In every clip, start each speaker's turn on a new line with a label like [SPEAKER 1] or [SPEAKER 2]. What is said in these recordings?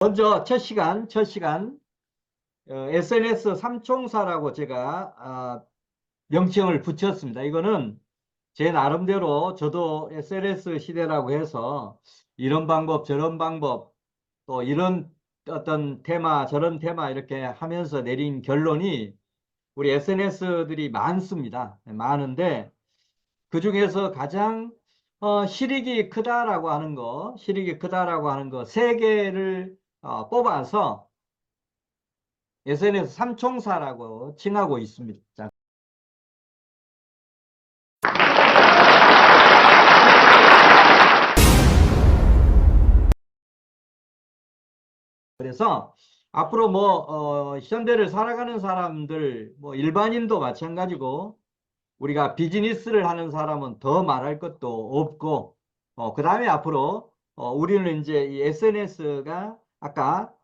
[SPEAKER 1] 먼저 첫 시간 SNS 삼총사라고 제가 명칭을 붙였습니다. 이거는 제 나름대로 저도 SNS 시대라고 해서 이런 방법 저런 방법 또 이런 어떤 테마 저런 테마 이렇게 하면서 내린 결론이 우리 SNS들이 많습니다. 많은데 그중에서 가장 실익이 크다라고 하는 거 세 개를 뽑아서 SNS 삼총사라고 칭하고 있습니다. 자, 그래서 앞으로 현대를 살아가는 사람들, 뭐 일반인도 마찬가지고 우리가 비즈니스를 하는 사람은 더 말할 것도 없고, 그 다음에 앞으로 우리는 이제 이 SNS가 아까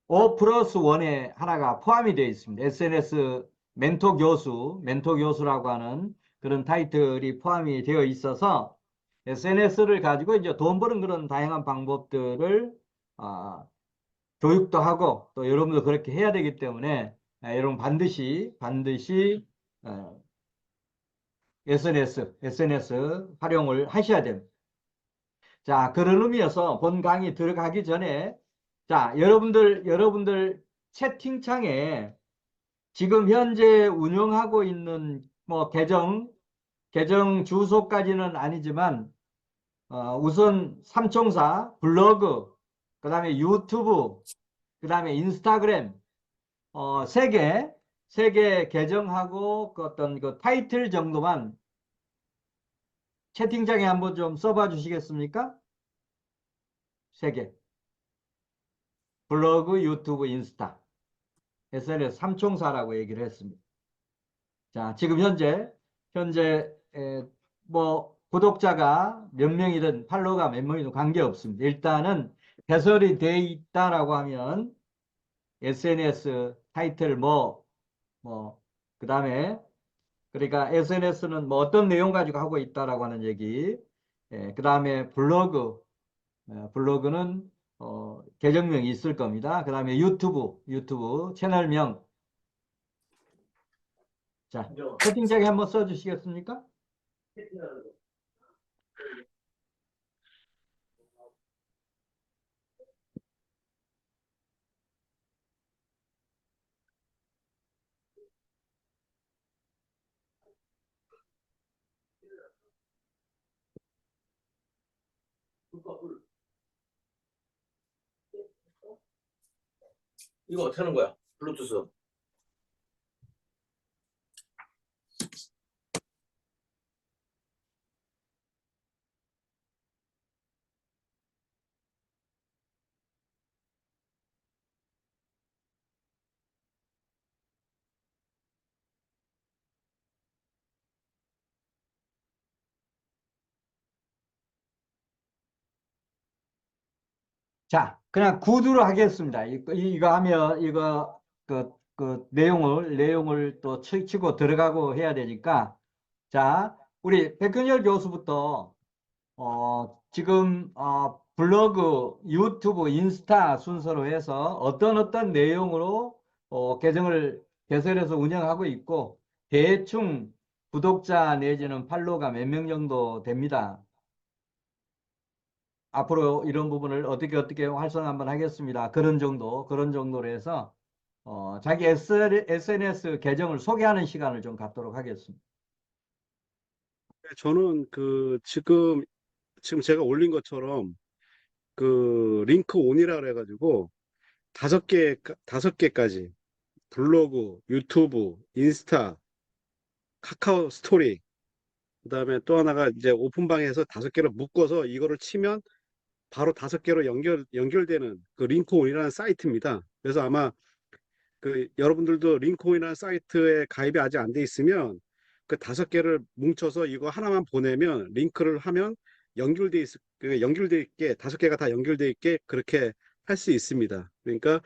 [SPEAKER 1] 5 플러스 1에 하나가 포함이 되어 있습니다. SNS 멘토 교수라고 하는 그런 타이틀이 포함이 되어 있어서 SNS를 가지고 이제 돈 버는 그런 다양한 방법들을 아, 교육도 하고 또 여러분도 그렇게 해야 되기 때문에 여러분 반드시 SNS 활용을 하셔야 됩니다. 자, 그런 의미에서 본 강의 들어가기 전에 자, 여러분들 채팅창에 지금 현재 운영하고 있는 뭐 계정 주소까지는 아니지만 우선 삼총사 블로그 그다음에 유튜브 그다음에 인스타그램 세 개 계정하고 그 어떤 그 타이틀 정도만 채팅창에 한번 좀 써봐 주시겠습니까? 세 개. 블로그, 유튜브, 인스타. SNS 삼총사라고 얘기를 했습니다. 자, 지금 현재 뭐 구독자가 몇 명이든 팔로워가 몇 명이든 관계없습니다. 일단은 배설이 돼 있다라고 하면 SNS 타이틀 그다음에 그러니까 SNS는 뭐 어떤 내용 가지고 하고 있다라고 하는 얘기. 그다음에 블로그는 계정명이 있을 겁니다. 그다음에 유튜브 채널명. 자, 채팅창에 한번 써주시겠습니까?
[SPEAKER 2] 이거 어떻게 하는 거야? 블루투스.
[SPEAKER 1] 자, 그냥 구두로 하겠습니다. 이거 하면, 그 내용을 또 치고 들어가고 해야 되니까. 자, 우리 백현열 교수부터, 지금, 블로그, 유튜브, 인스타 순서로 해서 어떤 내용으로, 계정을 개설해서 운영하고 있고, 대충 구독자 내지는 팔로워가 몇 명 정도 됩니다. 앞으로 이런 부분을 어떻게 활성 한번 하겠습니다. 그런 정도로 해서 자기 SNS 계정을 소개하는 시간을 좀 갖도록 하겠습니다.
[SPEAKER 3] 저는 지금 제가 올린 것처럼 그 링크 온이라 그래가지고 다섯 개까지 블로그, 유튜브, 인스타, 카카오 스토리, 그다음에 또 하나가 이제 오픈방에서 다섯 개를 묶어서 이거를 치면 바로 다섯 개로 연결되는 그 링크온이라는 사이트입니다. 그래서 아마 그 여러분들도 링크온이라는 사이트에 가입이 아직 안 돼 있으면 그 다섯 개를 뭉쳐서 이거 하나만 보내면 링크를 하면 연결돼 있게 다섯 개가 다 연결돼 있게 그렇게 할 수 있습니다. 그러니까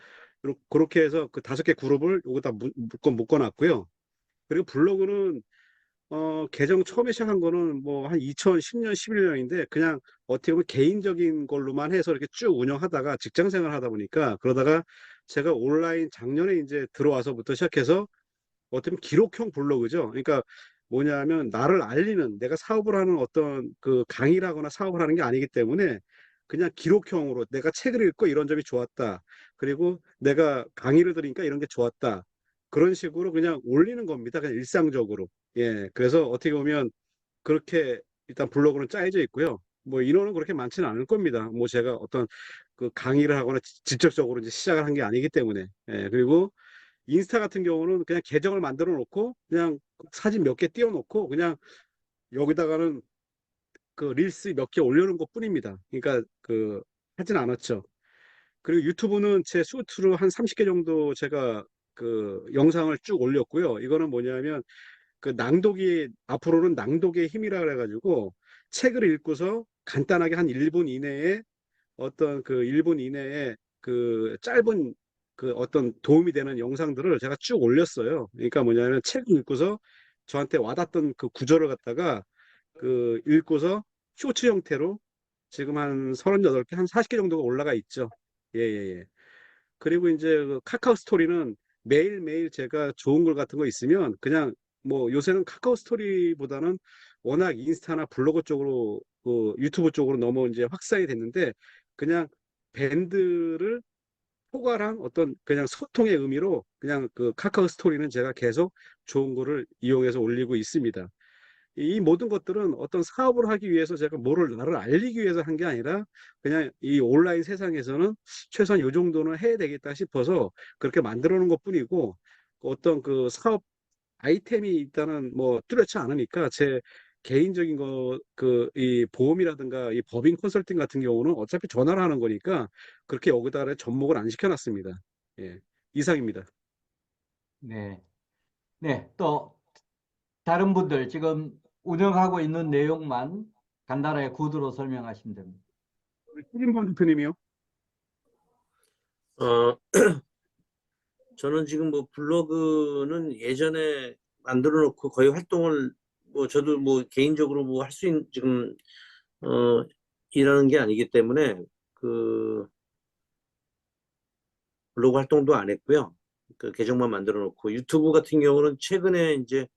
[SPEAKER 3] 그렇게 해서 그 다섯 개 그룹을 여기다 묶어놨고요. 그리고 블로그는 계정 처음에 시작한 거는 뭐 한 2010년, 11년인데 그냥 어떻게 보면 개인적인 걸로만 해서 이렇게 쭉 운영하다가 직장 생활 하다 보니까 그러다가 제가 온라인 작년에 이제 들어와서부터 시작해서 어떻게 보면 기록형 블로그죠. 그러니까 뭐냐면 나를 알리는 내가 사업을 하는 어떤 그 강의를 하거나 사업을 하는 게 아니기 때문에 그냥 기록형으로 내가 책을 읽고 이런 점이 좋았다. 그리고 내가 강의를 들으니까 이런 게 좋았다. 그런 식으로 그냥 올리는 겁니다. 그냥 일상적으로. 예. 그래서 어떻게 보면 그렇게 일단 블로그는 짜여져 있고요. 뭐 인원은 그렇게 많지는 않을 겁니다. 뭐 제가 어떤 그 강의를 하거나 직접적으로 이제 시작을 한 게 아니기 때문에. 예. 그리고 인스타 같은 경우는 그냥 계정을 만들어 놓고 그냥 사진 몇 개 띄워 놓고 그냥 여기다가는 그 릴스 몇 개 올려놓은 것 뿐입니다. 그러니까 그 하진 않았죠. 그리고 유튜브는 제 수트로 한 30개 정도 제가 그 영상을 쭉 올렸고요. 이거는 뭐냐면 그 낭독이 앞으로는 낭독의 힘이라 그래가지고 책을 읽고서 간단하게 한 1분 이내에 어떤 그 1분 이내에 그 짧은 그 어떤 도움이 되는 영상들을 제가 쭉 올렸어요. 그러니까 뭐냐면 책을 읽고서 저한테 와닿던 그 구절을 갖다가 그 읽고서 쇼츠 형태로 지금 한 38개, 한 40개 정도가 올라가 있죠. 예, 예, 예. 그리고 이제 그 카카오 스토리는 매일매일 제가 좋은 글 같은 거 있으면 그냥 뭐 요새는 카카오 스토리보다는 워낙 인스타나 블로그 쪽으로 그 유튜브 쪽으로 너무 이제 확산이 됐는데 그냥 밴드를 포괄한 어떤 그냥 소통의 의미로 그냥 그 카카오 스토리는 제가 계속 좋은 거를 이용해서 올리고 있습니다. 이 모든 것들은 어떤 사업을 하기 위해서 제가 뭐를 나를 알리기 위해서 한 게 아니라 그냥 이 온라인 세상에서는 최소한 요 정도는 해야 되겠다 싶어서 그렇게 만들어 놓은 것뿐이고 어떤 그 사업 아이템이 일단은 뭐 뚜렷지 않으니까 제 개인적인 거 그 이 보험이라든가 이 법인 컨설팅 같은 경우는 어차피 전화를 하는 거니까 그렇게 여기다가 접목을 안 시켜놨습니다. 예, 이상입니다.
[SPEAKER 1] 네. 네. 또 다른 분들 지금 운영하고 있는 내용만 간단하게 구두로 설명하시면 됩니다.
[SPEAKER 3] 우리 최진범 대표님이요.
[SPEAKER 2] 어, 저는 지금 뭐 블로그는 예전에 만들어 놓고 거의 활동을 뭐 저도 뭐 개인적으로 뭐 할 수 있는 지금 어 일하는 게 아니기 때문에 그 블로그 활동도 안 했고요. 그 계정만 만들어 놓고 유튜브 같은 경우는 최근에 이제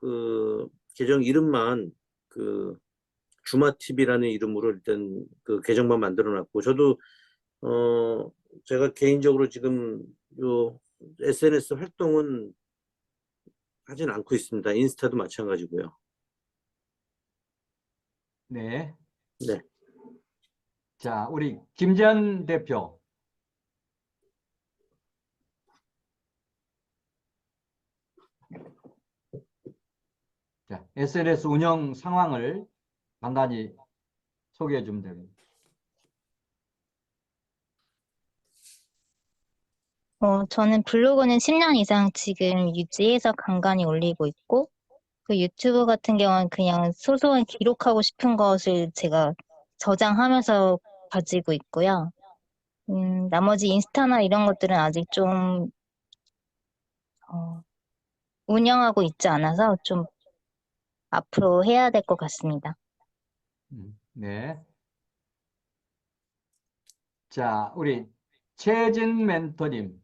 [SPEAKER 2] 그 계정 이름만 그 주마TV라는 이름으로 일단 그 계정만 만들어 놨고 저도 제가 개인적으로 지금 요 SNS 활동은 하진 않고 있습니다. 인스타도 마찬가지고요.
[SPEAKER 1] 네.
[SPEAKER 2] 네.
[SPEAKER 1] 자, 우리 김재현 대표. 자, SNS 운영 상황을 간단히 소개해 주면 됩니다.
[SPEAKER 4] 저는 블로그는 10년 이상 지금 유지해서 간간히 올리고 있고, 그 유튜브 같은 경우는 그냥 소소한 기록하고 싶은 것을 제가 저장하면서 가지고 있고요. 나머지 인스타나 이런 것들은 아직 좀, 어, 운영하고 있지 않아서 좀 앞으로 해야 될 것 같습니다.
[SPEAKER 1] 네. 자, 우리 최진 멘토님.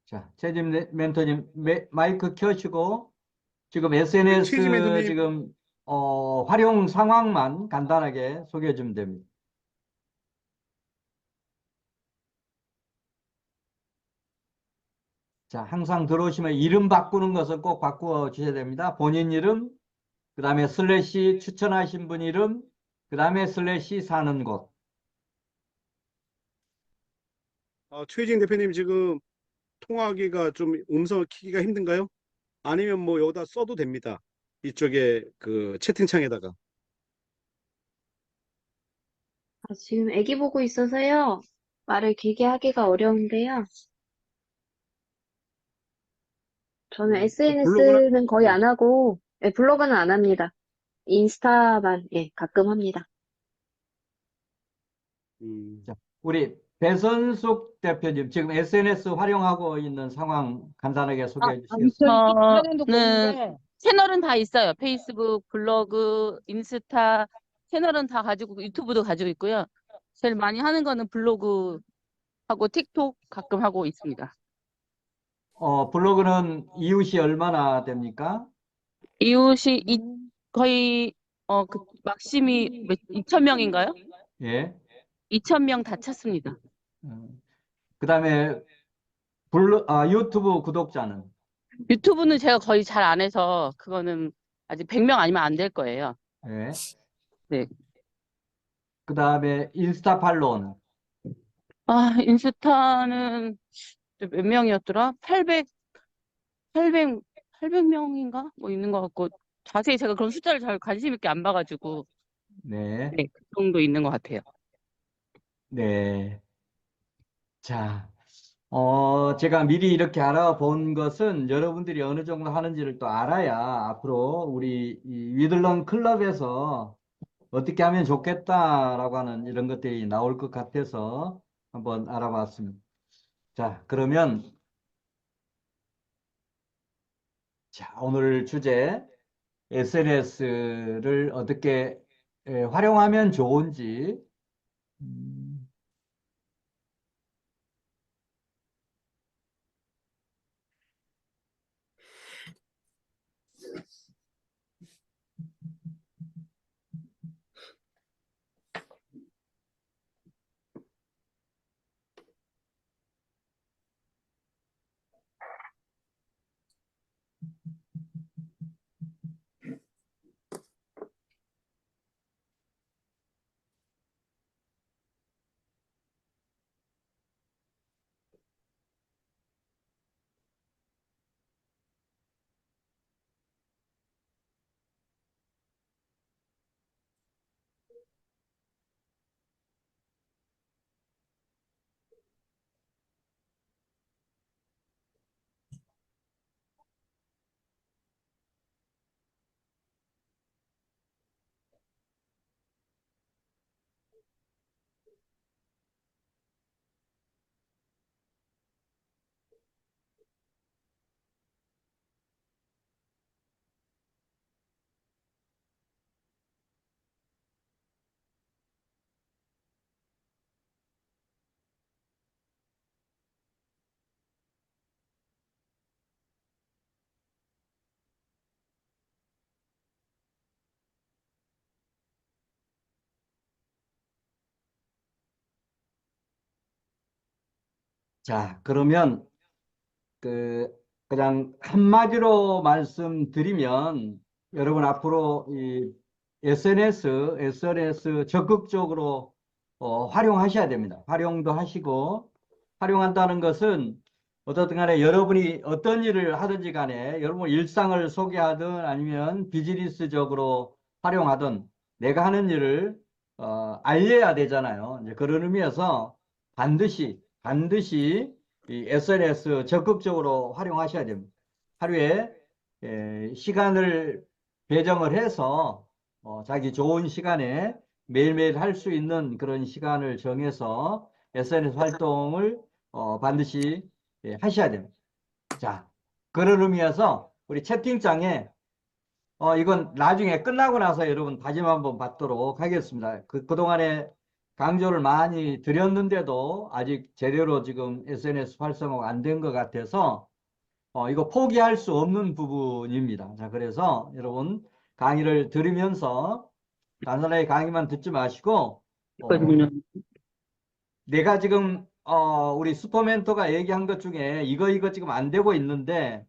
[SPEAKER 1] 자, 최진 멘토님 마이크 켜시고 지금
[SPEAKER 3] 우리 최진
[SPEAKER 1] SNS
[SPEAKER 3] 멘토님.
[SPEAKER 1] 지금 활용 상황만 간단하게 소개해 주면 됩니다. 자, 항상 들어오시면 이름 바꾸는 것은 꼭 바꾸어 주셔야 됩니다. 본인 이름, 그 다음에 슬래시 추천하신 분 이름, 그 다음에 슬래시 사는 곳.
[SPEAKER 3] 최진 대표님 지금 통화하기가 좀 음성을 키기가 힘든가요? 아니면 뭐 여기다 써도 됩니다. 이쪽에 그 채팅창에다가.
[SPEAKER 5] 지금 아기 보고 있어서요. 말을 길게 하기가 어려운데요. 저는
[SPEAKER 3] 블로그나
[SPEAKER 5] SNS는 거의 안 하고, 블로그는 안 합니다. 인스타만, 가끔 합니다.
[SPEAKER 1] 자, 우리 배선숙 대표님, 지금 SNS 활용하고 있는 상황 간단하게 소개해 주시겠어요?
[SPEAKER 6] 저는 채널은 다 있어요. 페이스북, 블로그, 인스타 채널은 다 가지고 유튜브도 가지고 있고요. 제일 많이 하는 거는 블로그 하고 틱톡 가끔 하고 있습니다.
[SPEAKER 1] 블로그는 이웃이 얼마나 됩니까?
[SPEAKER 6] 이웃이 거의 그 막심이 2,000명인가요?
[SPEAKER 1] 예.
[SPEAKER 6] 2,000명 다 찼습니다.
[SPEAKER 1] 그다음에 유튜브 구독자는?
[SPEAKER 6] 유튜브는 제가 거의 잘 안 해서 그거는 아직 100명 아니면 안 될 거예요.
[SPEAKER 1] 예.
[SPEAKER 6] 네.
[SPEAKER 1] 그다음에 인스타 팔로우는?
[SPEAKER 6] 인스타는 몇 명이었더라? 800명인가? 뭐 있는 것 같고, 자세히 제가 그런 숫자를 잘 관심 있게 안 봐가지고,
[SPEAKER 1] 네.
[SPEAKER 6] 네, 그 정도 있는 것 같아요.
[SPEAKER 1] 네. 자, 제가 미리 이렇게 알아본 것은 여러분들이 어느 정도 하는지를 또 알아야 앞으로 우리 이 위들런 클럽에서 어떻게 하면 좋겠다라고 하는 이런 것들이 나올 것 같아서 한번 알아봤습니다. 자, 그러면 오늘 주제 SNS를 어떻게 활용하면 좋은지 자, 그러면 그냥 한마디로 말씀드리면 여러분 앞으로 이 SNS 적극적으로 활용하셔야 됩니다. 활용도 하시고 활용한다는 것은 어떻든 간에 여러분이 어떤 일을 하든지 간에 여러분 일상을 소개하든 아니면 비즈니스적으로 활용하든 내가 하는 일을 알려야 되잖아요. 이제 그런 의미에서 반드시 이 SNS 적극적으로 활용하셔야 됩니다. 하루에 시간을 배정을 해서 자기 좋은 시간에 매일매일 할 수 있는 그런 시간을 정해서 SNS 활동을 반드시 하셔야 됩니다. 자, 그런 의미에서 우리 채팅창에 이건 나중에 끝나고 나서 여러분 다짐 한번 받도록 하겠습니다. 그동안에 강조를 많이 드렸는데도 아직 제대로 지금 SNS 활성화가 안 된 것 같아서 이거 포기할 수 없는 부분입니다. 자, 그래서 여러분 강의를 들으면서 단순하게 강의만 듣지 마시고
[SPEAKER 6] 있거든요.
[SPEAKER 1] 내가 지금 우리 슈퍼멘토가 얘기한 것 중에 이거 지금 안 되고 있는데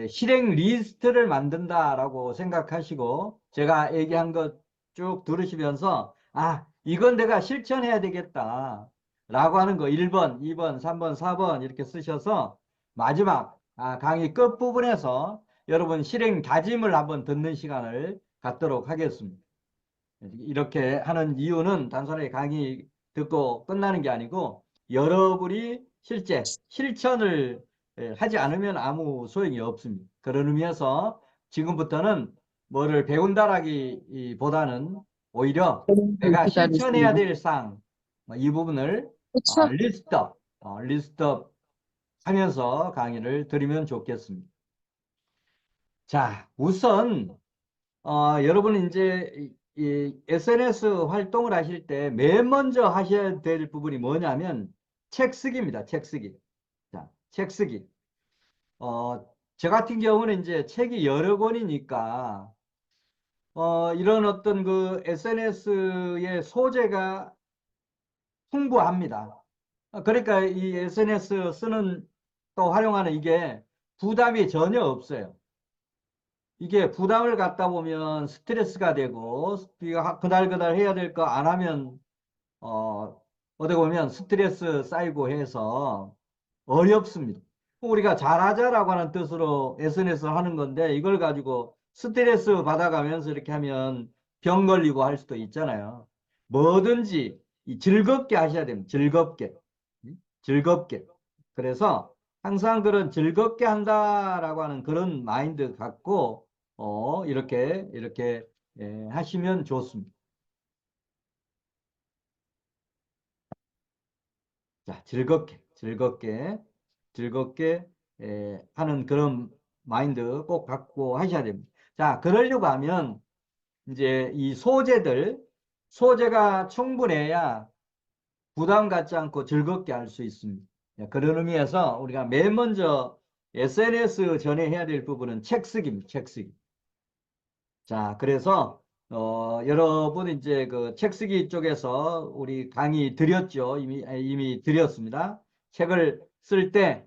[SPEAKER 1] 실행 리스트를 만든다라고 생각하시고 제가 얘기한 것 쭉 들으시면서 이건 내가 실천해야 되겠다 라고 하는 거 1번, 2번, 3번, 4번 이렇게 쓰셔서 마지막 강의 끝부분에서 여러분 실행 다짐을 한번 듣는 시간을 갖도록 하겠습니다. 이렇게 하는 이유는 단순하게 강의 듣고 끝나는 게 아니고 여러분이 실제 실천을 하지 않으면 아무 소용이 없습니다. 그런 의미에서 지금부터는 뭐를 배운다라기보다는 오히려 내가 실천해야 될 사항, 이 부분을
[SPEAKER 4] 그쵸?
[SPEAKER 1] 리스트업 하면서 강의를 드리면 좋겠습니다. 자, 우선 여러분 이제 이 SNS 활동을 하실 때 맨 먼저 하셔야 될 부분이 뭐냐면 책 쓰기입니다. 책 쓰기. 자, 책 쓰기. 저 같은 경우는 이제 책이 여러 권이니까 이런 어떤 그 SNS의 소재가 풍부합니다. 그러니까 이 SNS 쓰는 또 활용하는 이게 부담이 전혀 없어요. 이게 부담을 갖다 보면 스트레스가 되고 그달 해야 될 거 안 하면 어떻게 보면 스트레스 쌓이고 해서 어렵습니다. 우리가 잘하자라고 하는 뜻으로 SNS를 하는 건데 이걸 가지고 스트레스 받아가면서 이렇게 하면 병 걸리고 할 수도 있잖아요. 뭐든지 즐겁게 하셔야 됩니다. 즐겁게. 즐겁게. 그래서 항상 그런 즐겁게 한다라고 하는 그런 마인드 갖고 이렇게 하시면 좋습니다. 자, 즐겁게 하는 그런 마인드 꼭 갖고 하셔야 됩니다. 자, 그러려고 하면 이제 이 소재가 충분해야 부담 갖지 않고 즐겁게 할 수 있습니다. 그런 의미에서 우리가 맨 먼저 SNS 전에 해야 될 부분은 책 쓰기입니다. 책 쓰기. 자, 그래서 여러분 이제 그 책 쓰기 쪽에서 우리 강의 드렸죠. 이미 드렸습니다. 책을 쓸 때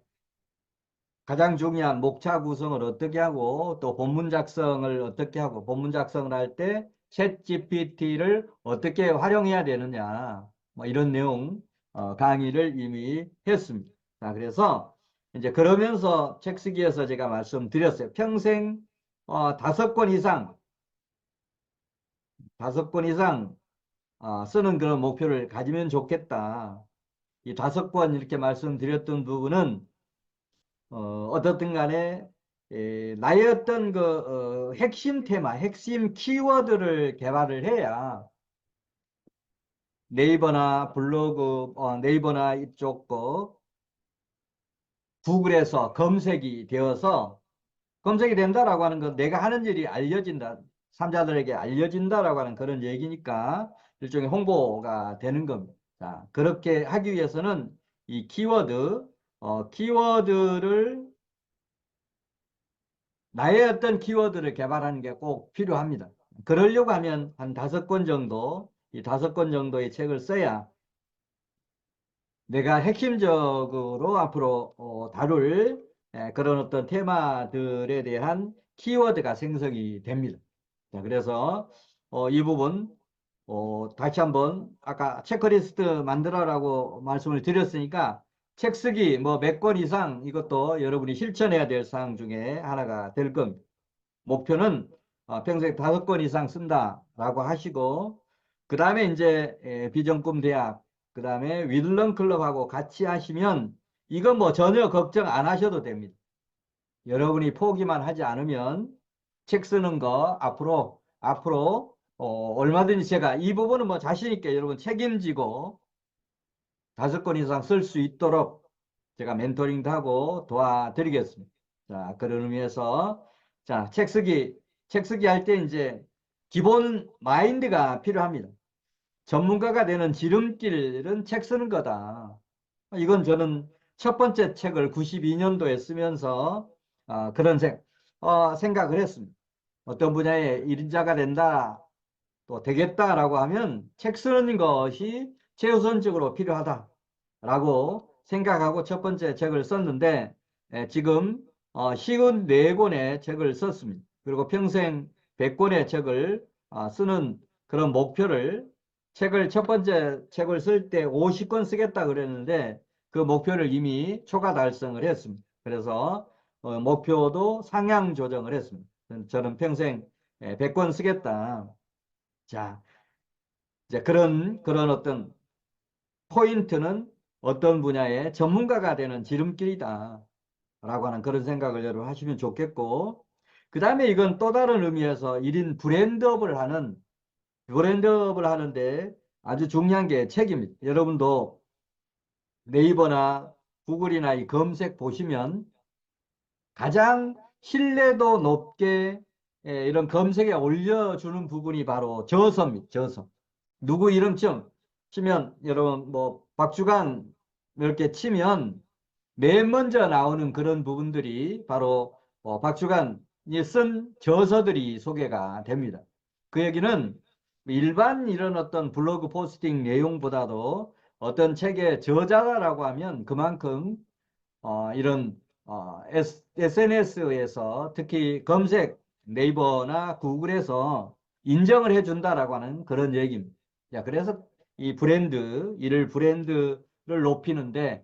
[SPEAKER 1] 가장 중요한 목차 구성을 어떻게 하고 또 본문 작성을 어떻게 하고 본문 작성을 할 때 챗 GPT를 어떻게 활용해야 되느냐 뭐 이런 내용 강의를 이미 했습니다. 자, 그래서 이제 그러면서 책 쓰기에서 제가 말씀드렸어요. 평생 5권 이상 쓰는 그런 목표를 가지면 좋겠다. 이 5권 이렇게 말씀드렸던 부분은 어떻든 간에 나의 어떤 그 핵심 테마, 핵심 키워드를 개발을 해야 네이버나 블로그, 네이버나 이쪽 거 구글에서 검색이 되어서 검색이 된다라고 하는 건 내가 하는 일이 알려진다. 삼자들에게 알려진다라고 하는 그런 얘기니까 일종의 홍보가 되는 겁니다. 자, 그렇게 하기 위해서는 이 키워드를 나의 어떤 키워드를 개발하는 게 꼭 필요합니다. 그러려고 하면 한 5권 정도, 이 5권 정도의 책을 써야 내가 핵심적으로 앞으로 다룰 그런 어떤 테마들에 대한 키워드가 생성이 됩니다. 자, 그래서 이 부분 다시 한번 아까 체크리스트 만들어라고 말씀을 드렸으니까 책 쓰기 뭐 몇 권 이상 이것도 여러분이 실천해야 될 사항 중에 하나가 될 겁니다. 목표는 평생 5권 이상 쓴다라고 하시고 그 다음에 이제 비전꿈 대학 그 다음에 윌런 클럽하고 같이 하시면 이건 뭐 전혀 걱정 안 하셔도 됩니다. 여러분이 포기만 하지 않으면 책 쓰는 거 앞으로 얼마든지 제가 이 부분은 뭐 자신 있게 여러분 책임지고 5권 이상 쓸 수 있도록 제가 멘토링도 하고 도와드리겠습니다. 자, 그런 의미에서 자, 책 쓰기 할 때 이제 기본 마인드가 필요합니다. 전문가가 되는 지름길은 책 쓰는 거다. 이건 저는 첫 번째 책을 92년도에 쓰면서 그런 생각을 했습니다. 어떤 분야의 1인자가 된다, 또 되겠다라고 하면 책 쓰는 것이 최우선적으로 필요하다라고 생각하고 첫 번째 책을 썼는데 지금 54권의 책을 썼습니다. 그리고 평생 100권의 책을 쓰는 그런 목표를 첫 번째 책을 쓸 때 50권 쓰겠다 그랬는데 그 목표를 이미 초과 달성을 했습니다. 그래서 목표도 상향 조정을 했습니다. 저는 평생 100권 쓰겠다. 자, 이제 그런 어떤 포인트는 어떤 분야의 전문가가 되는 지름길이다. 라고 하는 그런 생각을 여러분 하시면 좋겠고, 그 다음에 이건 또 다른 의미에서 1인 브랜드업을 하는데 아주 중요한 게 책입니다. 여러분도 네이버나 구글이나 이 검색 보시면 가장 신뢰도 높게 이런 검색에 올려주는 부분이 바로 저서입니다. 저서. 누구 이름쯤 치면 여러분 뭐 박주간 이렇게 치면 맨 먼저 나오는 그런 부분들이 바로 박주간이 쓴 저서들이 소개가 됩니다. 그 얘기는 일반 이런 어떤 블로그 포스팅 내용보다도 어떤 책의 저자라고 하면 그만큼 이런 SNS에서 특히 검색 네이버나 구글에서 인정을 해준다라고 하는 그런 얘기입니다. 자, 그래서 이 브랜드, 이를 브랜드를 높이는데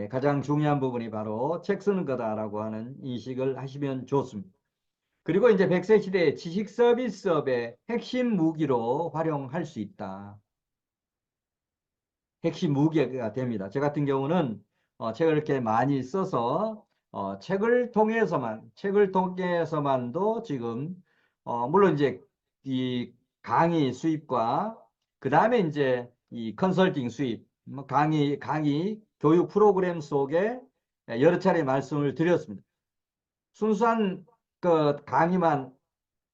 [SPEAKER 1] 가장 중요한 부분이 바로 책 쓰는 거다라고 하는 인식을 하시면 좋습니다. 그리고 이제 100세 시대의 지식 서비스업의 핵심 무기로 활용할 수 있다. 핵심 무기가 됩니다. 저 같은 경우는 책을 이렇게 많이 써서 책을 통해서만도 지금 물론 이제 이 강의 수입과 그 다음에 이제 이 컨설팅 수입, 뭐 강의 교육 프로그램 속에 여러 차례 말씀을 드렸습니다. 순수한 그 강의만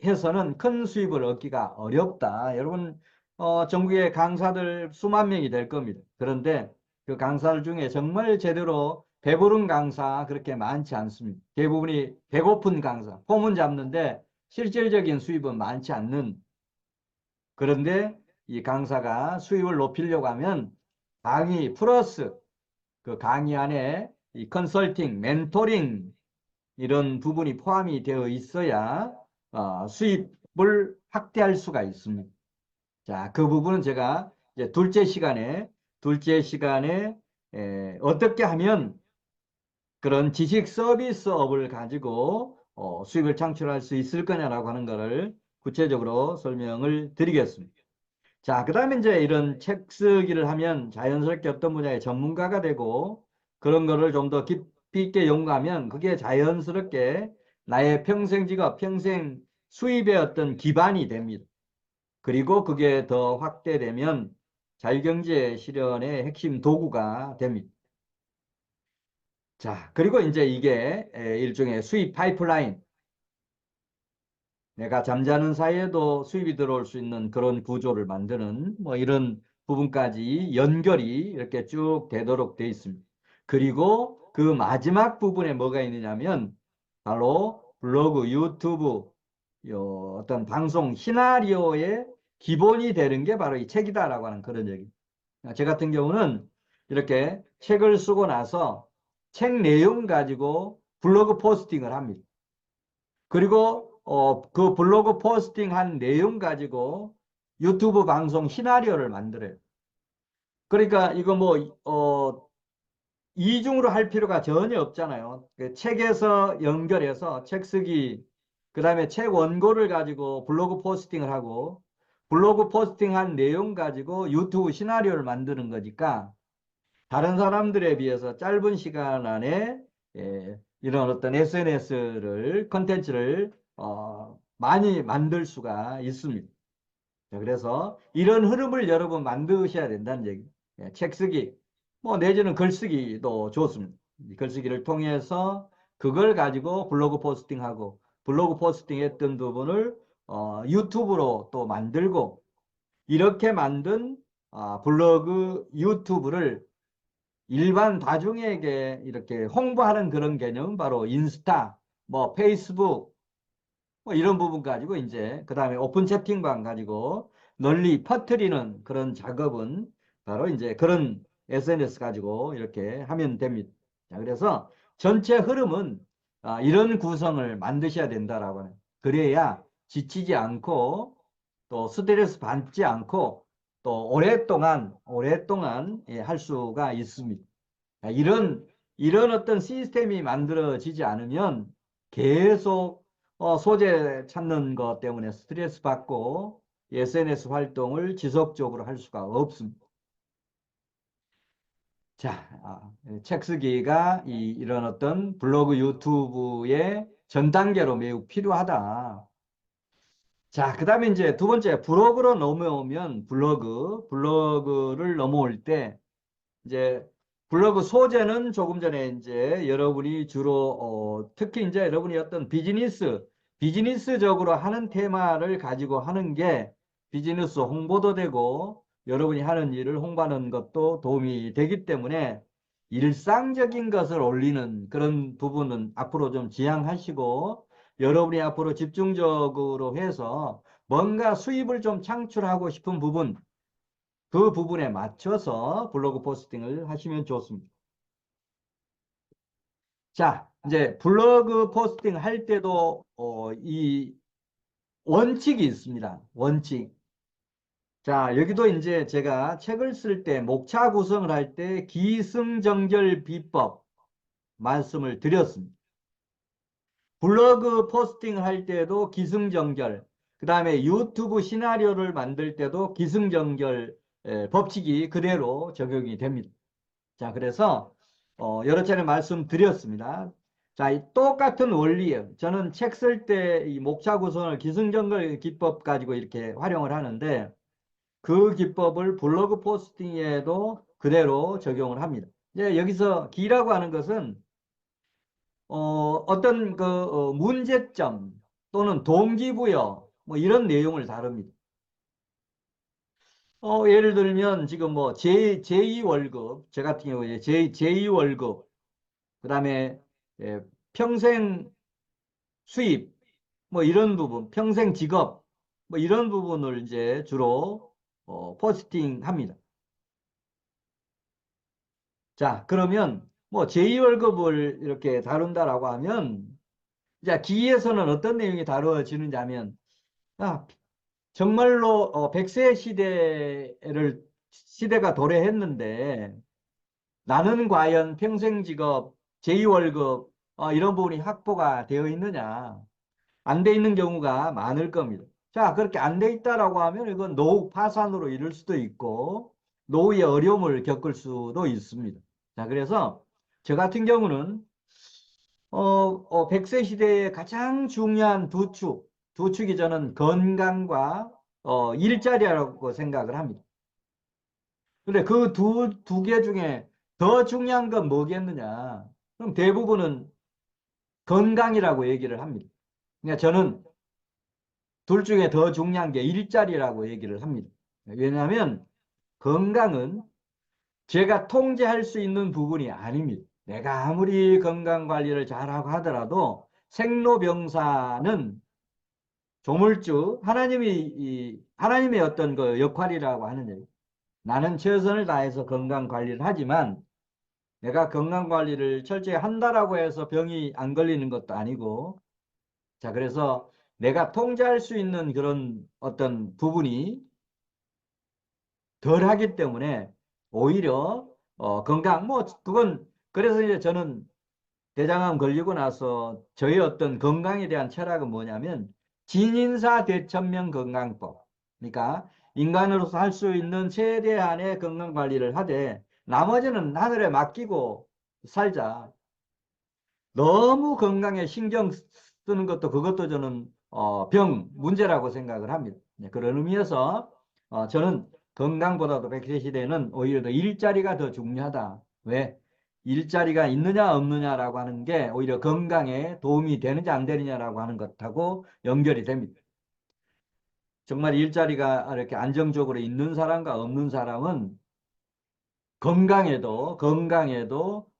[SPEAKER 1] 해서는 큰 수입을 얻기가 어렵다. 여러분, 전국에 강사들 수만 명이 될 겁니다. 그런데 그 강사들 중에 정말 제대로 배부른 강사 그렇게 많지 않습니다. 대부분이 배고픈 강사, 포문 잡는데 실질적인 수입은 많지 않는. 그런데 이 강사가 수입을 높이려고 하면 강의 플러스 그 강의 안에 이 컨설팅, 멘토링 이런 부분이 포함이 되어 있어야 수입을 확대할 수가 있습니다. 자, 그 부분은 제가 이제 둘째 시간에 어떻게 하면 그런 지식 서비스업을 가지고 수익을 창출할 수 있을 거냐라고 하는 것을 구체적으로 설명을 드리겠습니다. 자, 그 다음에 이제 이런 책 쓰기를 하면 자연스럽게 어떤 분야의 전문가가 되고 그런 거를 좀 더 깊이 있게 연구하면 그게 자연스럽게 나의 평생 직업, 평생 수입의 어떤 기반이 됩니다. 그리고 그게 더 확대되면 자유경제 실현의 핵심 도구가 됩니다. 자, 그리고 이제 이게 일종의 수입 파이프라인. 내가 잠자는 사이에도 수입이 들어올 수 있는 그런 구조를 만드는 뭐 이런 부분까지 연결이 이렇게 쭉 되도록 되어 있습니다. 그리고 그 마지막 부분에 뭐가 있느냐면 바로 블로그, 유튜브, 어떤 방송 시나리오의 기본이 되는 게 바로 이 책이다라고 하는 그런 얘기. 제 같은 경우는 이렇게 책을 쓰고 나서 책 내용 가지고 블로그 포스팅을 합니다. 그리고 그 블로그 포스팅한 내용 가지고 유튜브 방송 시나리오를 만들어요. 그러니까 이거 뭐 이중으로 할 필요가 전혀 없잖아요. 그 책에서 연결해서 책 쓰기, 그 다음에 책 원고를 가지고 블로그 포스팅을 하고 블로그 포스팅한 내용 가지고 유튜브 시나리오를 만드는 거니까 다른 사람들에 비해서 짧은 시간 안에 이런 어떤 SNS를 컨텐츠를 많이 만들 수가 있습니다. 자, 그래서 이런 흐름을 여러분 만드셔야 된다는 얘기. 책 쓰기, 뭐 내지는 글쓰기도 좋습니다. 이 글쓰기를 통해서 그걸 가지고 블로그 포스팅하고 블로그 포스팅했던 부분을 유튜브로 또 만들고 이렇게 만든 블로그 유튜브를 일반 다중에게 이렇게 홍보하는 그런 개념은 바로 인스타, 뭐 페이스북, 뭐 이런 부분 가지고 이제 그 다음에 오픈 채팅방 가지고 널리 퍼뜨리는 그런 작업은 바로 이제 그런 SNS 가지고 이렇게 하면 됩니다. 자, 그래서 전체 흐름은 이런 구성을 만드셔야 된다라고 하는. 그래야 지치지 않고 또 스트레스 받지 않고 또 오랫동안 할 수가 있습니다. 이런 어떤 시스템이 만들어지지 않으면 계속 소재 찾는 것 때문에 스트레스 받고 SNS 활동을 지속적으로 할 수가 없습니다. 자, 책 쓰기가 이런 어떤 블로그 유튜브의 전 단계로 매우 필요하다. 자, 그 다음에 이제 두 번째, 블로그로 넘어오면 블로그를 넘어올 때, 이제 블로그 소재는 조금 전에 이제 여러분이 주로, 특히 이제 여러분이 어떤 비즈니스적으로 하는 테마를 가지고 하는 게 비즈니스 홍보도 되고, 여러분이 하는 일을 홍보하는 것도 도움이 되기 때문에 일상적인 것을 올리는 그런 부분은 앞으로 좀 지양하시고, 여러분이 앞으로 집중적으로 해서 뭔가 수입을 좀 창출하고 싶은 부분, 그 부분에 맞춰서 블로그 포스팅을 하시면 좋습니다. 자, 이제 블로그 포스팅 할 때도 이 원칙이 있습니다. 원칙. 자, 여기도 이제 제가 책을 쓸 때 목차 구성을 할 때 기승전결 비법 말씀을 드렸습니다. 블로그 포스팅 할 때도 기승전결, 그 다음에 유튜브 시나리오를 만들 때도 기승전결 법칙이 그대로 적용이 됩니다. 자, 그래서 여러 차례 말씀드렸습니다. 자, 이 똑같은 원리예요. 저는 책 쓸 때 이 목차 구성을 기승전결 기법 가지고 이렇게 활용을 하는데 그 기법을 블로그 포스팅에도 그대로 적용을 합니다. 이제 여기서 기라고 하는 것은 어떤 그 문제점 또는 동기부여 뭐 이런 내용을 다룹니다. 예를 들면 지금 뭐 제2 월급, 저 같은 경우에 제2 월급, 그 다음에 평생 수입, 뭐 이런 부분, 평생 직업, 뭐 이런 부분을 이제 주로 포스팅 합니다. 자, 그러면 뭐 제2 월급을 이렇게 다룬다라고 하면, 이제 기에서는 어떤 내용이 다루어지는지 하면, 아, 정말로 100세 시대가 도래했는데 나는 과연 평생 직업, 제2월급 이런 부분이 확보가 되어 있느냐? 안 돼 있는 경우가 많을 겁니다. 자, 그렇게 안 돼 있다라고 하면 이건 노후 파산으로 이를 수도 있고 노후의 어려움을 겪을 수도 있습니다. 자, 그래서 저 같은 경우는 100세 시대에 가장 중요한 두 축이 저는 건강과 일자리라고 생각을 합니다. 근데 그 두 개 중에 더 중요한 건 뭐겠느냐? 그럼 대부분은 건강이라고 얘기를 합니다. 그러니까 저는 둘 중에 더 중요한 게 일자리라고 얘기를 합니다. 왜냐하면 건강은 제가 통제할 수 있는 부분이 아닙니다. 내가 아무리 건강 관리를 잘하고 하더라도 생로병사는 조물주 하나님의 어떤 그 역할이라고 하는 얘기. 나는 최선을 다해서 건강 관리를 하지만 내가 건강 관리를 철저히 한다라고 해서 병이 안 걸리는 것도 아니고, 자, 그래서 내가 통제할 수 있는 그런 어떤 부분이 덜 하기 때문에 오히려 건강 뭐 그건 그래서 이제 저는 대장암 걸리고 나서 저의 어떤 건강에 대한 철학은 뭐냐면 진인사 대천명 건강법. 그러니까 인간으로서 할 수 있는 최대한의 건강 관리를 하되 나머지는 하늘에 맡기고 살자. 너무 건강에 신경 쓰는 것도 그것도 저는 문제라고 생각을 합니다. 네, 그런 의미에서 저는 건강보다도 100세 시대는 오히려 더 일자리가 더 중요하다. 왜? 일자리가 있느냐 없느냐라고 하는 게 오히려 건강에 도움이 되느냐 안 되느냐라고 하는 것하고 연결이 됩니다. 정말 일자리가 이렇게 안정적으로 있는 사람과 없는 사람은 건강에도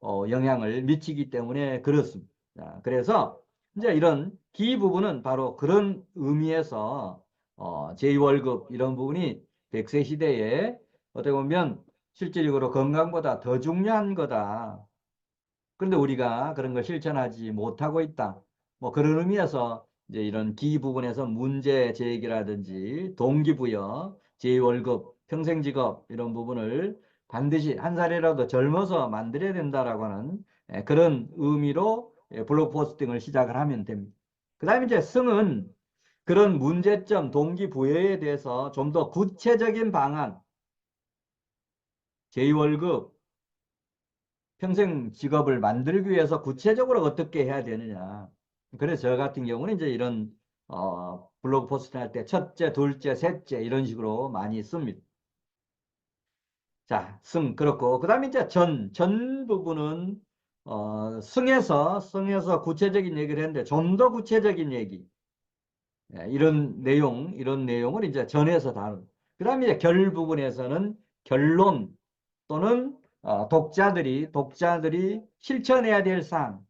[SPEAKER 1] 영향을 미치기 때문에 그렇습니다. 자, 그래서 이제 이런 기 부분은 바로 그런 의미에서 제2월급 이런 부분이 100세 시대에 어떻게 보면 실질적으로 건강보다 더 중요한 거다. 그런데 우리가 그런 걸 실천하지 못하고 있다. 뭐 그런 의미에서 이제 이런 기 부분에서 문제 제기라든지 동기부여, 제2월급, 평생직업 이런 부분을 반드시 한 살이라도 젊어서 만들어야 된다라고 하는 그런 의미로 블로그 포스팅을 시작을 하면 됩니다. 그 다음에 이제 승은 그런 문제점, 동기부여에 대해서 좀 더 구체적인 방안, 제2월급, 평생 직업을 만들기 위해서 구체적으로 어떻게 해야 되느냐. 그래서 저 같은 경우는 이제 이런 블로그 포스팅 할 때 첫째, 둘째, 셋째 이런 식으로 많이 씁니다. 자, 그렇고 그 다음에 이제 전 부분은 승에서 구체적인 얘기를 했는데 좀 더 구체적인 얘기, 이런 내용을 이제 전에서 다룬. 그 다음에 이제 결 부분에서는 결론 또는 독자들이 실천해야 될 사항,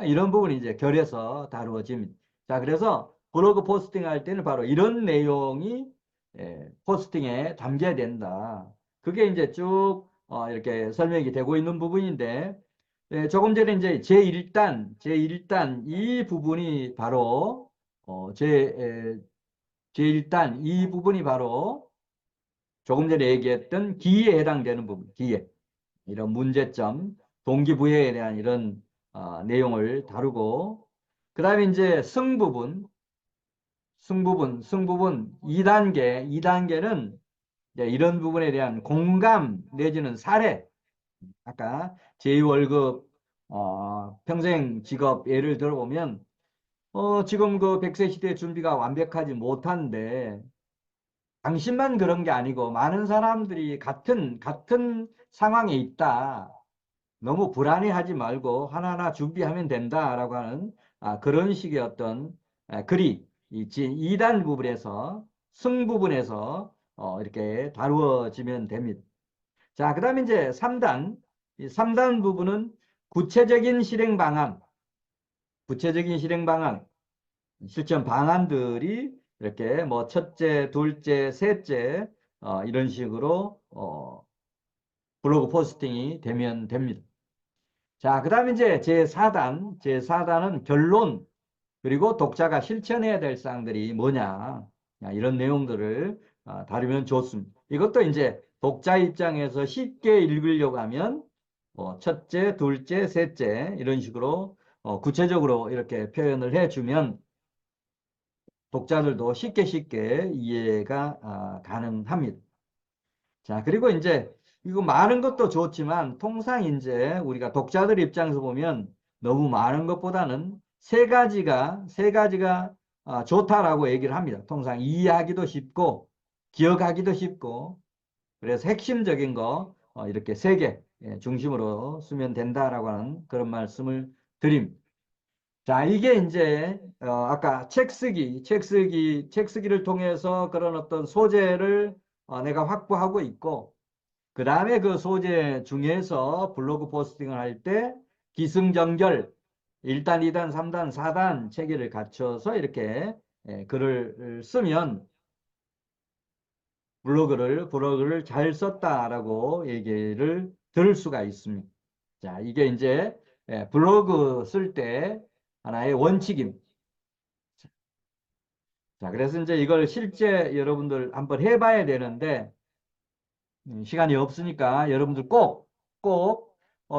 [SPEAKER 1] 이런 부분이 이제 결에서 다루어집니다. 자, 그래서 블로그 포스팅 할 때는 바로 이런 내용이 포스팅에 담겨야 된다. 그게 이제 쭉 이렇게 설명이 되고 있는 부분인데, 조금 전에 이제 제1단 이 부분이 바로 제1단 이 부분이 바로 조금 전에 얘기했던 기에 해당되는 부분, 기에. 이런 문제점, 동기부여에 대한 이런 내용을 다루고, 그 다음에 이제 승부분 2단계는 이런 부분에 대한 공감 내지는 사례, 아까 제2월급 평생 직업 예를 들어보면 지금 그 100세 시대 준비가 완벽하지 못한데 당신만 그런 게 아니고 많은 사람들이 같은 상황에 있다. 너무 불안해하지 말고 하나하나 준비하면 된다라고 하는 그런 식의 어떤 글이 이 2단 부분에서 승 부분에서 이렇게 다루어지면 됩니다. 자, 그 다음에 이제 3단. 이 3단 부분은 구체적인 실행 방안, 실천 방안들이 이렇게 뭐 첫째, 둘째, 셋째 이런 식으로 블로그 포스팅이 되면 됩니다. 자, 그 다음에 이제 제4단은 결론, 그리고 독자가 실천해야 될 사항들이 뭐냐, 이런 내용들을 다루면 좋습니다. 이것도 이제 독자 입장에서 쉽게 읽으려고 하면 첫째, 둘째, 셋째 이런 식으로 구체적으로 이렇게 표현을 해주면 독자들도 쉽게 이해가 가능합니다. 자, 그리고 이제 이거 많은 것도 좋지만 통상 이제 우리가 독자들 입장에서 보면 너무 많은 것보다는 세 가지가 좋다라고 얘기를 합니다. 통상 이해하기도 쉽고 기억하기도 쉽고, 그래서 핵심적인 거 이렇게 3개 중심으로 쓰면 된다라고 하는 그런 말씀을 드립니다. 자, 이게 이제 아까 책 쓰기를 통해서 그런 어떤 소재를 내가 확보하고 있고, 그 다음에 그 소재 중에서 블로그 포스팅을 할 때 기승전결 1단, 2단, 3단, 4단 체계를 갖춰서 이렇게 글을 쓰면 블로그를 잘 썼다라고 얘기를 들을 수가 있습니다. 자, 이게 이제 블로그 쓸 때 하나의 원칙입니다. 자, 그래서 이제 이걸 실제 여러분들 한번 해봐야 되는데, 시간이 없으니까 여러분들 꼭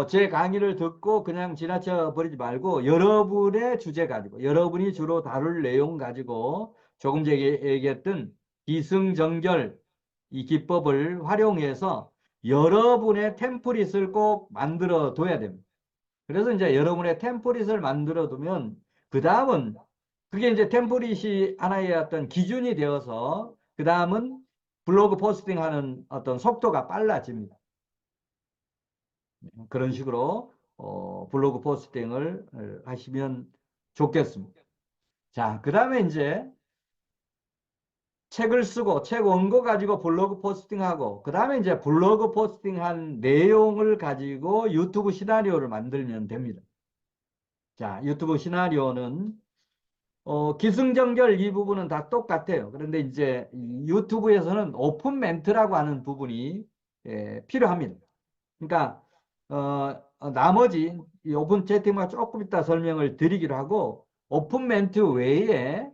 [SPEAKER 1] 제 강의를 듣고 그냥 지나쳐 버리지 말고 여러분의 주제 가지고, 여러분이 주로 다룰 내용 가지고 조금 전에 얘기했던 기승전결 이 기법을 활용해서 여러분의 템플릿을 꼭 만들어 둬야 됩니다. 그래서 이제 여러분의 템플릿을 만들어 두면 그 다음은 그게 이제 템플릿이 하나의 어떤 기준이 되어서 그 다음은 블로그 포스팅하는 어떤 속도가 빨라집니다. 그런 식으로 블로그 포스팅을 하시면 좋겠습니다. 자, 그 다음에 이제 책을 쓰고 책 원고 가지고 블로그 포스팅하고, 그 다음에 이제 블로그 포스팅한 내용을 가지고 유튜브 시나리오를 만들면 됩니다. 자, 유튜브 시나리오는 기승전결 이 부분은 다 똑같아요. 그런데 이제 유튜브에서는 오픈 멘트라고 하는 부분이 필요합니다. 그러니까 나머지 이 오픈 채팅만 조금 이따 설명을 드리기로 하고, 오픈 멘트 외에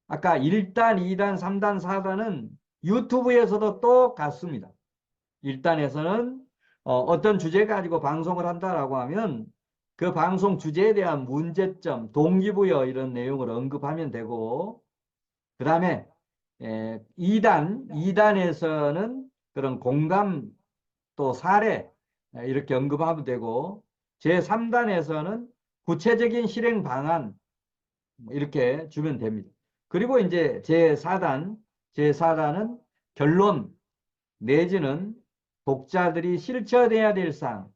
[SPEAKER 1] 아까 1단, 2단, 3단, 4단은 유튜브에서도 똑같습니다. 1단에서는 어떤 주제 가지고 방송을 한다라고 하면 그 방송 주제에 대한 문제점, 동기부여 이런 내용을 언급하면 되고, 그 다음에 2단에서는 그런 공감 또 사례 이렇게 언급하면 되고, 제3단에서는 구체적인 실행 방안 이렇게 주면 됩니다. 그리고 이제 제4단은 결론 내지는 독자들이 실천해야 될 사항,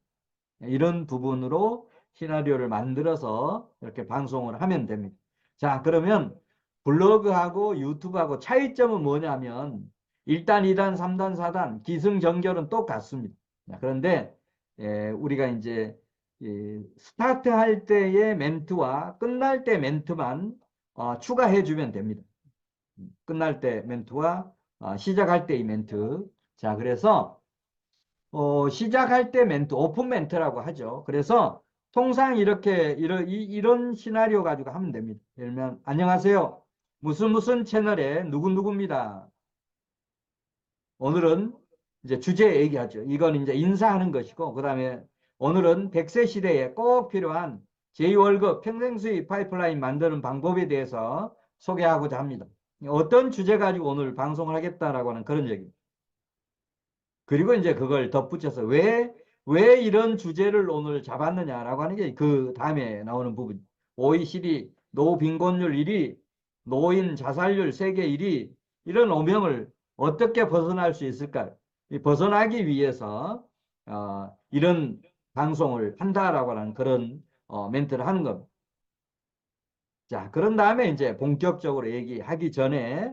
[SPEAKER 1] 이런 부분으로 시나리오를 만들어서 이렇게 방송을 하면 됩니다. 자, 그러면 블로그하고 유튜브하고 차이점은 뭐냐면 1단, 2단, 3단, 4단 기승전결은 똑같습니다. 그런데 우리가 이제 스타트 할 때의 멘트와 끝날 때 멘트만 추가해 주면 됩니다. 끝날 때 멘트와 시작할 때의 멘트. 자, 그래서 시작할 때 멘트, 오픈 멘트라고 하죠. 그래서 통상 이렇게 이런 시나리오 가지고 하면 됩니다. 예를 들면 안녕하세요. 무슨 무슨 채널의 누구누구입니다. 오늘은 이제 주제 얘기하죠. 이건 이제 인사하는 것이고, 그 다음에 오늘은 100세 시대에 꼭 필요한 제2월급 평생수익 파이프라인 만드는 방법에 대해서 소개하고자 합니다. 어떤 주제 가지고 오늘 방송을 하겠다라고 하는 그런 얘기입니다. 그리고 이제 그걸 덧붙여서 왜 이런 주제를 오늘 잡았느냐라고 하는 게 그 다음에 나오는 부분. OECD 노빈곤율 1위, 노인 자살률 세계 1위, 이런 오명을 어떻게 벗어날 수 있을까요? 벗어나기 위해서 이런 방송을 한다라고 하는 그런 멘트를 하는 겁니다. 자, 그런 다음에 이제 본격적으로 얘기하기 전에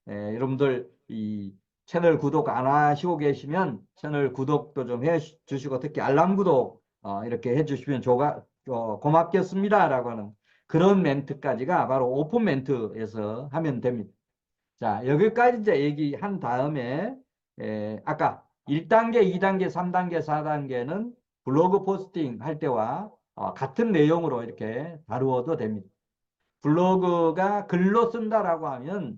[SPEAKER 1] 여러분들 이 채널 구독 안 하시고 계시면 채널 구독도 좀 해주시고 특히 알람 구독 이렇게 해주시면 고맙겠습니다라고 하는 그런 멘트까지가 바로 오픈 멘트에서 하면 됩니다. 자, 여기까지 이제 얘기한 다음에 아까 1단계, 2단계, 3단계, 4단계는 블로그 포스팅 할 때와 같은 내용으로 이렇게 다루어도 됩니다. 블로그가 글로 쓴다라고 하면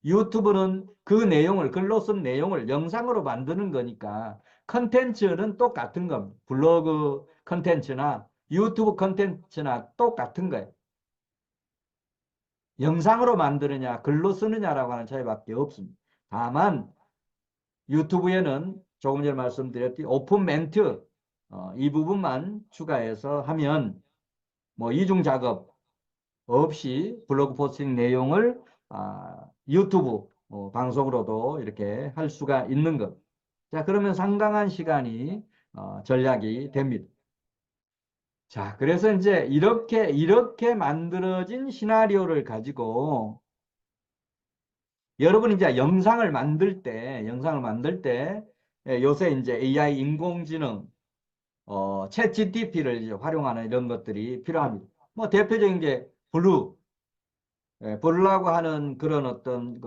[SPEAKER 1] 유튜브는 그 내용을, 글로 쓴 내용을 영상으로 만드는 거니까 컨텐츠는 똑같은 겁니다. 블로그 컨텐츠나 유튜브 컨텐츠나 똑같은 거예요. 영상으로 만드느냐, 글로 쓰느냐라고 하는 차이밖에 없습니다. 다만 유튜브에는 조금 전에 말씀드렸듯이 오픈 멘트 이 부분만 추가해서 하면 뭐 이중 작업 없이 블로그 포스팅 내용을 유튜브 방송으로도 이렇게 할 수가 있는 것. 자, 그러면 상당한 시간이 절약이 됩니다. 자, 그래서 이제 이렇게 만들어진 시나리오를 가지고 여러분 이제 영상을 만들 때 요새 이제 AI 인공지능 챗 GTP를 이제 활용하는 이런 것들이 필요합니다. 뭐 대표적인 게 블루라고 하는 그런 어떤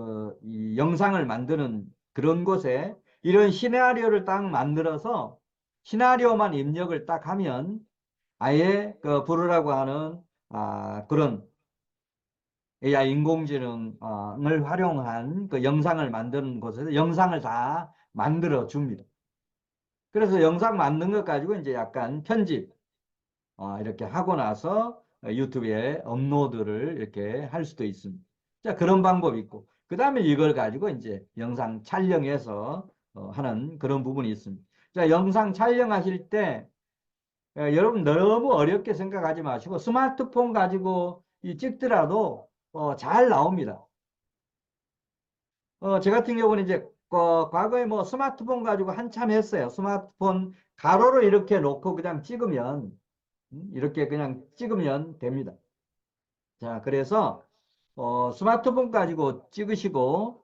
[SPEAKER 1] 이 영상을 만드는 그런 곳에 이런 시나리오를 딱 만들어서 시나리오만 입력을 딱 하면 아예 그 블루라고 하는 그런 AI 인공지능을 활용한 그 영상을 만드는 곳에서 영상을 다 만들어 줍니다. 그래서 영상 만든 것 가지고 이제 약간 편집 이렇게 하고 나서 유튜브에 업로드를 이렇게 할 수도 있습니다. 자, 그런 방법이 있고, 그 다음에 이걸 가지고 이제 영상 촬영해서 하는 그런 부분이 있습니다. 자, 영상 촬영하실 때 여러분 너무 어렵게 생각하지 마시고 스마트폰 가지고 찍더라도 잘 나옵니다. 저 같은 경우는 이제 과거에 뭐 스마트폰 가지고 한참 했어요. 스마트폰 가로로 이렇게 놓고 그냥 찍으면 이렇게 그냥 찍으면 됩니다. 자, 그래서 스마트폰 가지고 찍으시고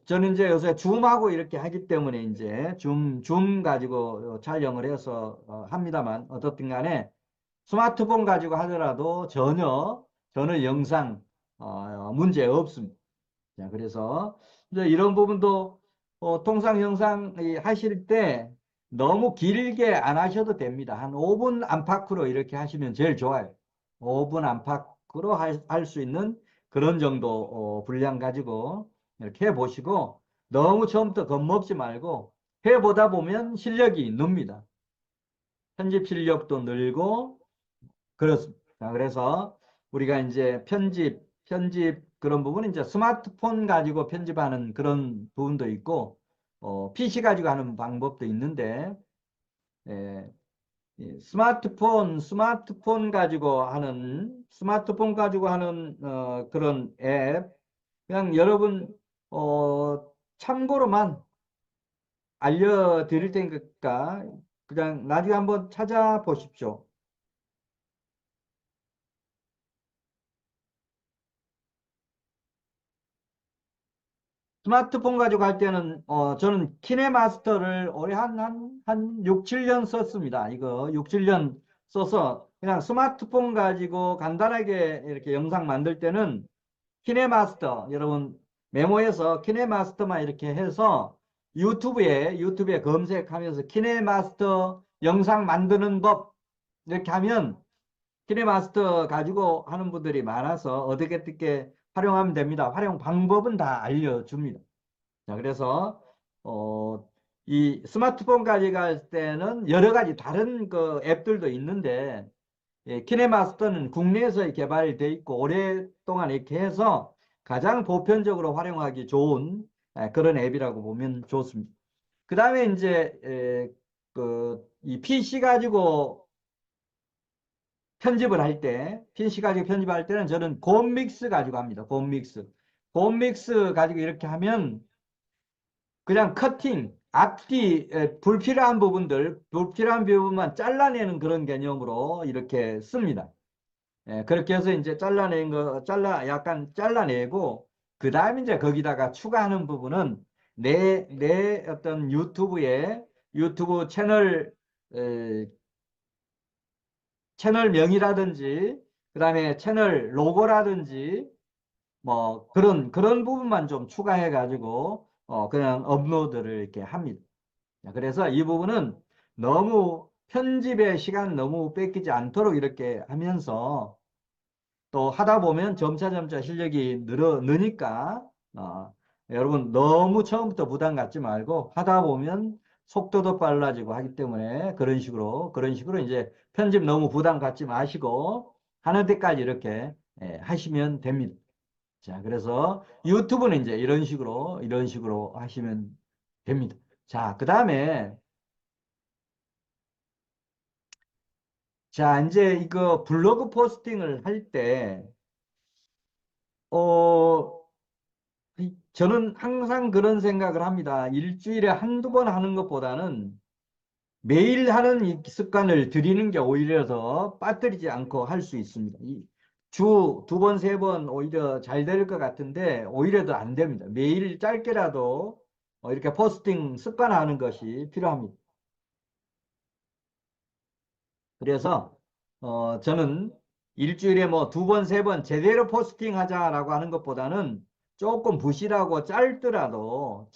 [SPEAKER 1] 저는 이제 요새 줌하고 이렇게 하기 때문에 이제 줌 가지고 촬영을 해서 합니다만 어떻든 간에 스마트폰 가지고 하더라도 전혀 영상 문제 없습니다. 자, 그래서 이제 이런 부분도 통상 영상 하실 때 너무 길게 안 하셔도 됩니다. 한 5분 안팎으로 이렇게 하시면 제일 좋아요. 5분 안팎으로 할 수 있는 그런 정도 분량 가지고 이렇게 해보시고 너무 처음부터 겁먹지 말고 해보다 보면 실력이 늡니다. 편집 실력도 늘고 그렇습니다. 자, 그래서 우리가 이제 편집 그런 부분은 이제 스마트폰 가지고 편집하는 그런 부분도 있고 PC 가지고 하는 방법도 있는데 스마트폰 가지고 하는, 그런 앱, 그냥 여러분, 참고로만 알려드릴 테니까, 그냥 나중에 한번 찾아보십시오. 스마트폰 가지고 할 때는, 저는 키네마스터를 올해 한 6, 7년 썼습니다. 이거 6, 7년 써서 그냥 스마트폰 가지고 간단하게 이렇게 영상 만들 때는 키네마스터, 여러분 메모해서 키네마스터만 이렇게 해서 유튜브에 검색하면서 키네마스터 영상 만드는 법 이렇게 하면 키네마스터 가지고 하는 분들이 많아서 어떻게 활용하면 됩니다. 활용 방법은 다 알려줍니다. 자, 그래서 이 스마트폰 가져갈 때는 여러 가지 다른 그 앱들도 있는데, 키네마스터는 국내에서 개발되어 있고 오랫동안 이렇게 해서 가장 보편적으로 활용하기 좋은 그런 앱이라고 보면 좋습니다. 그 다음에 이제 이 PC 가지고 PC 가지고 편집할 때는 저는 곰믹스 가지고 합니다. 곰믹스 가지고 이렇게 하면 그냥 커팅, 앞뒤 불필요한 부분만 잘라내는 그런 개념으로 이렇게 씁니다. 그렇게 해서 이제 약간 잘라내고, 그 다음에 이제 거기다가 추가하는 부분은 내 어떤 유튜브 채널명이라든지, 그 다음에 채널 로고라든지, 뭐 그런 부분만 좀 추가해 가지고 그냥 업로드를 이렇게 합니다. 그래서 이 부분은 너무 편집의 시간 너무 뺏기지 않도록 이렇게 하면서 또 하다 보면 점차 실력이 느니까 여러분 너무 처음부터 부담 갖지 말고 하다 보면 속도도 빨라지고 하기 때문에 그런 식으로 이제 편집 너무 부담 갖지 마시고 하는 데까지 이렇게 하시면 됩니다. 자, 그래서 유튜브는 이제 이런 식으로 하시면 됩니다. 자, 그 다음에 자, 이제 이거 블로그 포스팅을 할 때, 저는 항상 그런 생각을 합니다. 일주일에 한두 번 하는 것보다는 매일 하는 이 습관을 들이는 게 오히려 더 빠뜨리지 않고 할 수 있습니다. 주 두 번, 세 번 오히려 잘 될 것 같은데 오히려 더 안 됩니다. 매일 짧게라도 이렇게 포스팅 습관화하는 것이 필요합니다. 그래서 저는 일주일에 뭐 두 번, 세 번 제대로 포스팅 하자라고 하는 것보다는 조금 부실하고 짧더라도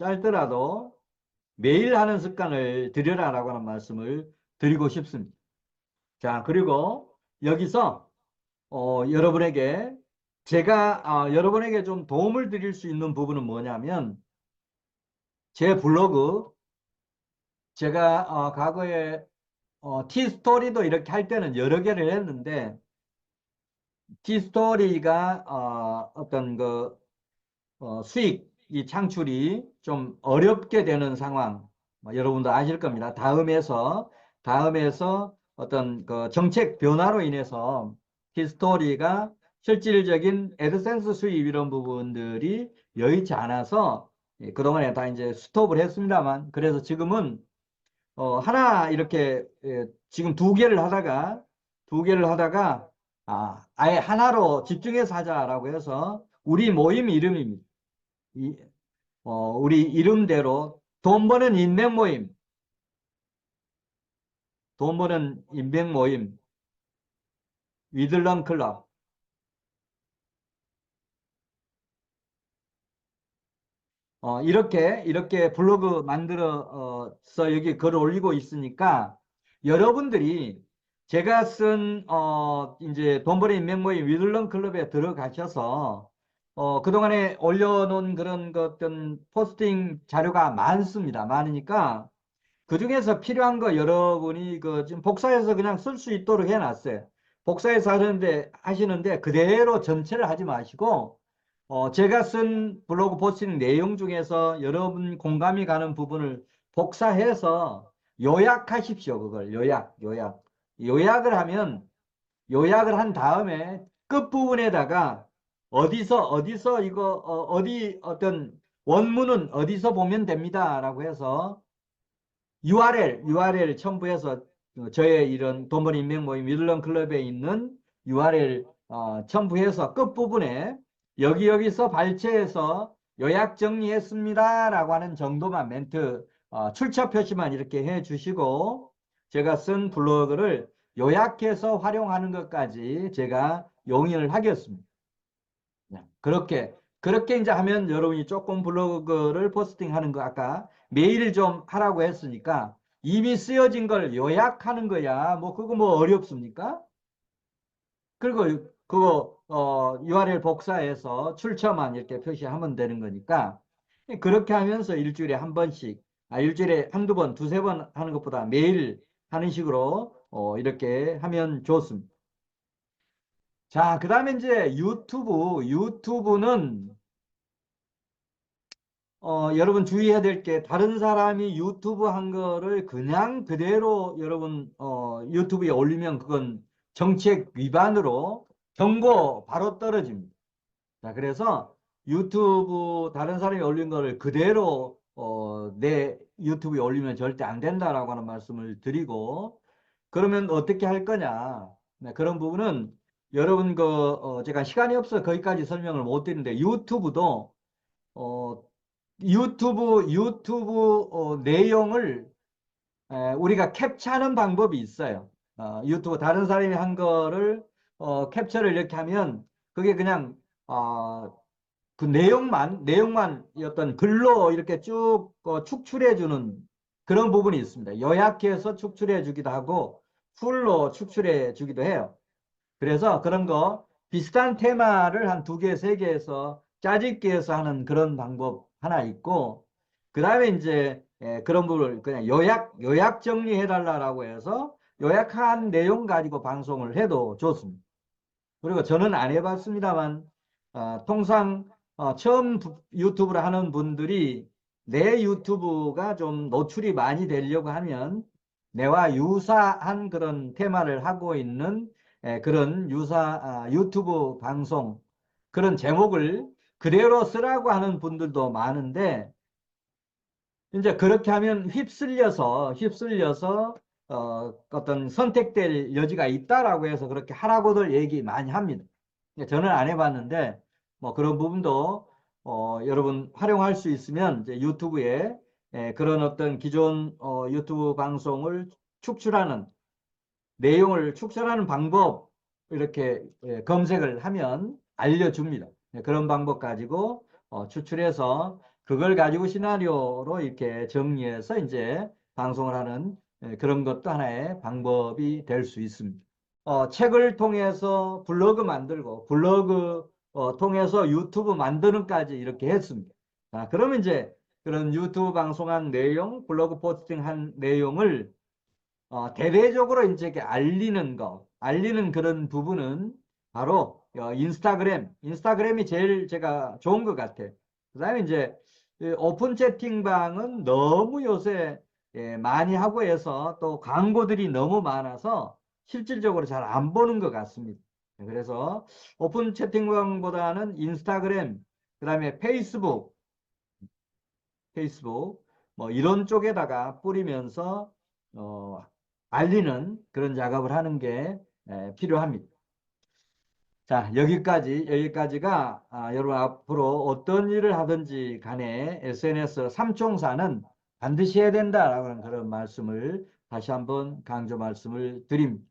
[SPEAKER 1] 매일 하는 습관을 들여라라고 하는 말씀을 드리고 싶습니다. 자, 그리고 여기서 여러분에게 제가 여러분에게 좀 도움을 드릴 수 있는 부분은 뭐냐면 제 블로그 제가 과거에 티스토리도 이렇게 할 때는 여러 개를 했는데 티스토리가 어떤 그 수익이 창출이 좀 어렵게 되는 상황, 뭐 여러분도 아실 겁니다. 다음에서 어떤 그 정책 변화로 인해서 히스토리가 실질적인 애드센스 수입 이런 부분들이 여의치 않아서 그동안에 다 이제 스톱을 했습니다만, 그래서 지금은 하나 이렇게 지금 두 개를 하다가 아예 하나로 집중해서 하자라고 해서 우리 모임 이름입니다. 우리 이름대로 돈 버는 인맥 모임, 위들런 클럽. 이렇게 블로그 만들어서 여기 글을 올리고 있으니까 여러분들이 제가 쓴 이제 돈 버는 인맥 모임 위들런 클럽에 들어가셔서 그동안에 올려놓은 그런 어떤 포스팅 자료가 많습니다. 많으니까 그 중에서 필요한 거 여러분이 지금 복사해서 그냥 쓸 수 있도록 해놨어요. 복사해서 하시는데 그대로 전체를 하지 마시고 제가 쓴 블로그 포스팅 내용 중에서 여러분 공감이 가는 부분을 복사해서 요약하십시오. 그걸 요약. 요약을 한 다음에 끝부분에다가 어디서 이거 어디 어떤 원문은 어디서 보면 됩니다라고 해서 URL 첨부해서 저의 이런 돈벌이 인맥 모임 윌런 클럽에 있는 URL 첨부해서 끝부분에 여기서 발췌해서 요약 정리했습니다라고 하는 정도만 멘트 출처 표시만 이렇게 해 주시고 제가 쓴 블로그를 요약해서 활용하는 것까지 제가 용인을 하겠습니다. 그렇게 이제 하면 여러분이 조금 블로그를 포스팅하는 거 아까 메일을 좀 하라고 했으니까 이미 쓰여진 걸 요약하는 거야. 뭐 그거 뭐 어렵습니까? 그리고 그거 URL 복사해서 출처만 이렇게 표시하면 되는 거니까 그렇게 하면서 일주일에 한 번씩 일주일에 한두 번, 두세 번 하는 것보다 매일 하는 식으로 이렇게 하면 좋습니다. 자, 그 다음에 이제 유튜브는 여러분 주의해야 될 게 다른 사람이 유튜브 한 거를 그냥 그대로 여러분 유튜브에 올리면 그건 정책 위반으로 경고 바로 떨어집니다. 자, 그래서 유튜브 다른 사람이 올린 거를 그대로 내 유튜브에 올리면 절대 안 된다라고 하는 말씀을 드리고 그러면 어떻게 할 거냐. 네, 그런 부분은 여러분 제가 시간이 없어서 거기까지 설명을 못 드리는데 유튜브도 유튜브 내용을 우리가 캡처하는 방법이 있어요. 유튜브 다른 사람이 한 거를 캡처를 이렇게 하면 그게 그냥 그 내용만 어떤 글로 이렇게 쭉 축출해 주는 그런 부분이 있습니다. 요약해서 축출해 주기도 하고 풀로 축출해 주기도 해요. 그래서 그런 거 비슷한 테마를 한 2개, 3개에서 짜집기 해서 하는 그런 방법 하나 있고 그 다음에 이제 그런 부분을 그냥 요약 정리해 달라고 해서 요약한 내용 가지고 방송을 해도 좋습니다. 그리고 저는 안 해봤습니다만 통상 처음 유튜브를 하는 분들이 내 유튜브가 좀 노출이 많이 되려고 하면 내와 유사한 그런 테마를 하고 있는 그런 유튜브 방송 그런 제목을 그대로 쓰라고 하는 분들도 많은데 이제 그렇게 하면 휩쓸려서 어떤 선택될 여지가 있다라고 해서 그렇게 하라고들 얘기 많이 합니다. 저는 안 해봤는데 뭐 그런 부분도 여러분 활용할 수 있으면 이제 유튜브에 그런 어떤 기존 유튜브 방송을 축출하는 내용을 축출하는 방법 이렇게 검색을 하면 알려줍니다. 그런 방법 가지고 추출해서 그걸 가지고 시나리오로 이렇게 정리해서 이제 방송을 하는 그런 것도 하나의 방법이 될 수 있습니다. 책을 통해서 블로그 만들고 블로그 통해서 유튜브 만드는까지 이렇게 했습니다. 자, 그러면 이제 그런 유튜브 방송한 내용, 블로그 포스팅한 내용을 대대적으로 이제 이렇게 알리는 그런 부분은 바로 인스타그램이 제일 제가 좋은 것 같아요. 그 다음에 이제 오픈 채팅방은 너무 요새 많이 하고 해서 또 광고들이 너무 많아서 실질적으로 잘 안 보는 것 같습니다. 그래서 오픈 채팅방보다는 인스타그램, 그 다음에 페이스북 뭐 이런 쪽에다가 뿌리면서 알리는 그런 작업을 하는 게 필요합니다. 자, 여기까지가 여러분 앞으로 어떤 일을 하든지 간에 SNS 삼총사는 반드시 해야 된다라는 그런 말씀을 다시 한번 강조 말씀을 드립니다.